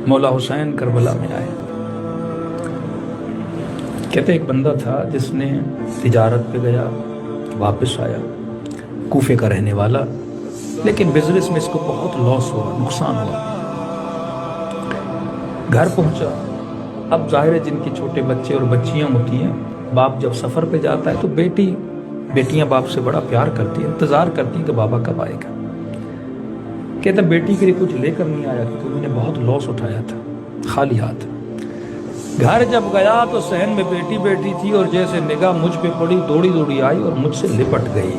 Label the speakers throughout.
Speaker 1: مولا حسین کربلا میں آئے. کہتے ایک بندہ تھا جس نے تجارت پہ گیا، واپس آیا، کوفے کا رہنے والا، لیکن بزنس میں اس کو بہت لاس ہوا، نقصان ہوا. گھر پہنچا. اب ظاہر ہے جن کے چھوٹے بچے اور بچیاں ہوتی ہیں، باپ جب سفر پہ جاتا ہے تو بیٹیاں باپ سے بڑا پیار کرتی ہیں، انتظار کرتی ہیں کہ بابا کب آئے گا. کہتا بیٹی کے لیے کچھ لے کر نہیں آیا کیونکہ انہوں نے بہت لاس اٹھایا تھا، خالی ہاتھ. گھر جب گیا تو صحن میں بیٹی بیٹھی تھی اور جیسے نگاہ مجھ پہ پڑی دوڑی آئی اور مجھ سے لپٹ گئی.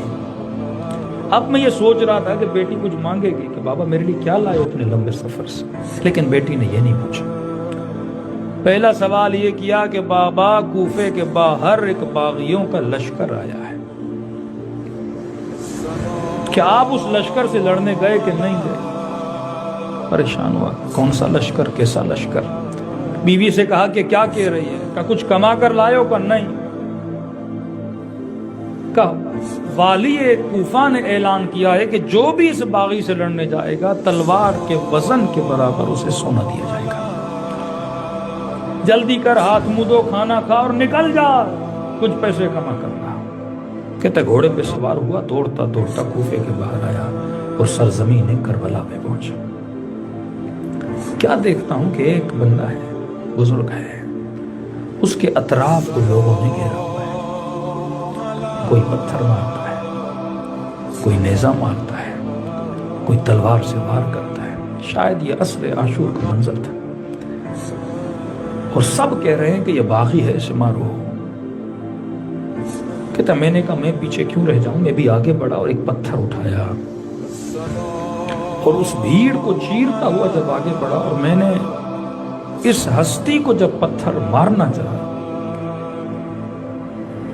Speaker 1: اب میں یہ سوچ رہا تھا کہ بیٹی کچھ مانگے گی کہ بابا میرے لیے کیا لائے اپنے لمبے سفر سے، لیکن بیٹی نے یہ نہیں پوچھا. پہلا سوال یہ کیا کہ بابا کوفے کے باہر ایک باغیوں کا لشکر آیا ہے، کیا آپ اس لشکر سے لڑنے گئے کہ نہیں گئے؟ پریشان ہوا، کون سا لشکر، کیسا لشکر؟ بیوی سے کہا کہ کیا کہہ رہی ہے؟ کہ کچھ کما کر لائے ہو؟ کہ نہیں. کہا والی کوفہ نے اعلان کیا ہے کہ جو بھی اس باغی سے لڑنے جائے گا تلوار کے وزن کے برابر اسے سونا دیا جائے گا. جلدی کر، ہاتھ منہ دھو، کھانا کھا اور نکل جا، کچھ پیسے کما کر لا. کہتا گھوڑے پہ سوار ہوا، دوڑتا کوفے کے باہر آیا اور سرزمین کربلا میں پہنچا. کیا دیکھتا ہوں کہ ایک بندہ ہے، بزرگ ہے، اس کے اطراف کو لوگوں نے گھیرا ہوا ہے. کوئی پتھر مارتا ہے، کوئی نیزہ مارتا ہے، کوئی تلوار سے وار کرتا ہے. شاید یہ عصر عاشور کا منظر تھا اور سب کہہ رہے ہیں کہ یہ باغی ہے، اسے مارو. کہتا میں نے کہا میں پیچھے کیوں رہ جاؤں. میں بھی آگے بڑھا اور ایک پتھر اٹھایا اور اس بھیڑ کو چیرتا ہوا جب آگے بڑھا اور میں نے اس ہستی کو جب پتھر مارنا چاہا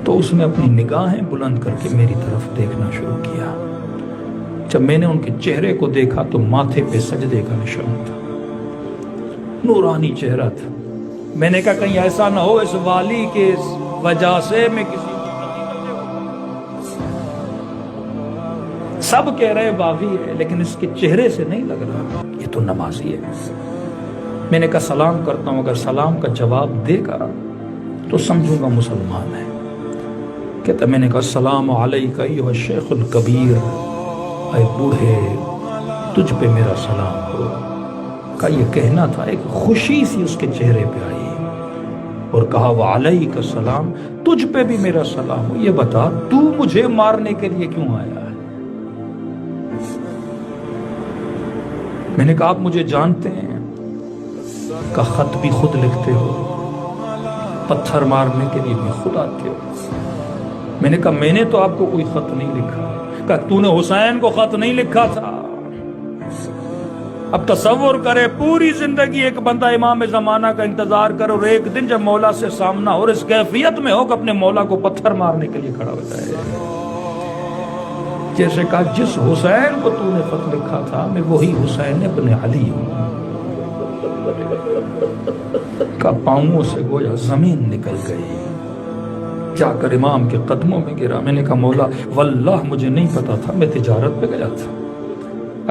Speaker 1: تو اس نے اپنی نگاہیں بلند کر کے میری طرف دیکھنا شروع کیا. جب میں نے ان کے چہرے کو دیکھا تو ماتھے پہ سجدے کا نشان تھا، نورانی چہرہ تھا. میں نے کہا کہیں ایسا نہ ہو اس والی کے وجہ سے میں کسی. سب کہہ رہے باغی ہے لیکن اس کے چہرے سے نہیں لگ رہا یہ تو نمازی ہے. میں نے کہا سلام کرتا ہوں، اگر سلام کا جواب دے گا تو سمجھوں گا مسلمان ہے. کہتا میں نے کہا السلام علیکہ ایھا الشیخ الکبیر، اے بوڑھے تجھ پہ میرا سلام ہو. کا یہ کہنا تھا، ایک خوشی سی اس کے چہرے پہ آئی اور کہا وعلیکہ السلام، تجھ پہ بھی میرا سلام ہو. یہ بتا تو مجھے مارنے کے لیے کیوں آیا ہے؟ میں نے کہا آپ مجھے جانتے ہیں؟ کا خط بھی خود لکھتے ہو، پتھر مارنے کے لیے بھی خود آتے ہو. میں نے کہا میں نے تو آپ کو کوئی خط نہیں لکھا. کہا تو نے حسین کو خط نہیں لکھا تھا؟ اب تصور کرے پوری زندگی ایک بندہ امام زمانہ کا انتظار کر اور ایک دن جب مولا سے سامنا اور اس کیفیت میں ہو کہ اپنے مولا کو پتھر مارنے کے لیے کھڑا ہو جائے. جیسے کہا جس حسین کو تو نے خط لکھا تھا میں وہی حسین ابن علی ہوں. کا پاؤں سے گویا زمین نکل گئی، جا کر امام کے قدموں میں گرا. میں نے کہا مولا واللہ مجھے نہیں پتا تھا، میں تجارت پہ گیا تھا،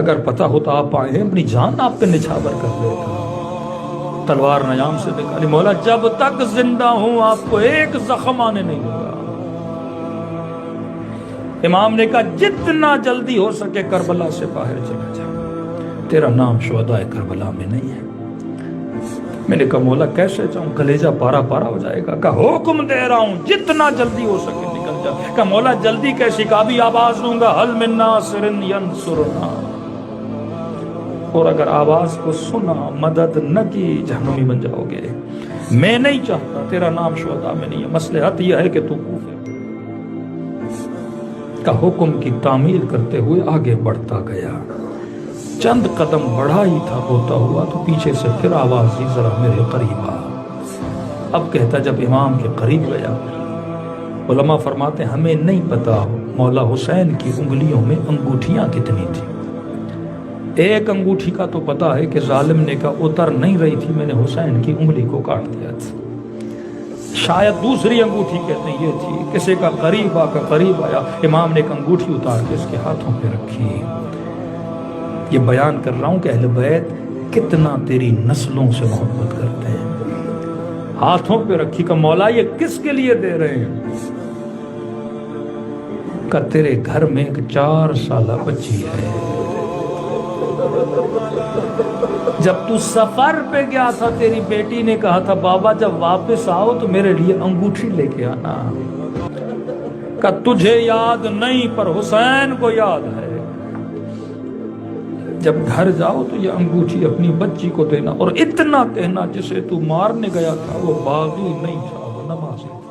Speaker 1: اگر پتا ہوتا آپ آئے ہیں اپنی جان آپ پہ نچھاور کر دیتا. تلوار نیام سے نکالی. مولا جب تک زندہ ہوں آپ کو ایک زخم آنے نہیں دوں گا. امام نے کہا جتنا جلدی ہو سکے کربلا سے باہر چلا جا، تیرا نام شہداء کربلا میں نہیں ہے. میں نے کہا مولا کیسے جاؤں، کلیجہ پارا پارا ہو جائے گا. کہا حکم دے رہا ہوں جتنا جلدی ہو سکے نکل جا. کہا مولا جلدی کیسی؟ کہا بھی آواز دوں گا حل من ناصر ینصرنا، اور اگر آواز کو سنا مدد نہ کی جہنمی بن جاؤ گے. میں نہیں چاہتا، تیرا نام شہداء میں نہیں ہے. مصلحت یہ ہے کہ تو کوفے کا حکم کی تعمیل کرتے ہوئے آگے بڑھتا گیا. چند قدم بڑھا ہی تھا روتا ہوا تو پیچھے سے پھر آواز دی ذرا میرے قریب آ. اب کہتا جب امام کے قریب گیا، علماء فرماتے ہمیں نہیں پتا مولا حسین کی انگلیوں میں انگوٹھیاں کتنی تھی. ایک انگوٹھی کا تو پتا ہے کہ ظالم نے کہا اتر نہیں رہی تھی، میں نے حسین کی انگلی کو کاٹ دیا تھا. شاید دوسری انگوٹھی کہتے ہیں یہ تھی. کسی کا قریب آ کر قریب آیا، امام نے ایک انگوٹھی اتار کے اس کے ہاتھوں پہ رکھی. یہ بیان کر رہا ہوں کہ اہل بیت کتنا تیری نسلوں سے محبت کرتے ہیں. ہاتھوں پہ رکھی کہ مولا یہ کس کے لیے دے رہے ہیں؟ کہ تیرے گھر میں ایک 4 سالہ بچی ہے. جب تو سفر پہ گیا تھا تیری بیٹی نے کہا تھا بابا جب واپس آؤ تو میرے لیے انگوٹھی لے کے آنا. کہ تجھے یاد نہیں پر حسین کو یاد ہے. جب گھر جاؤ تو یہ انگوٹھی اپنی بچی کو دینا اور اتنا کہنا جسے تو مارنے گیا تھا وہ باغی نہیں تھا، وہ نمازی تھا.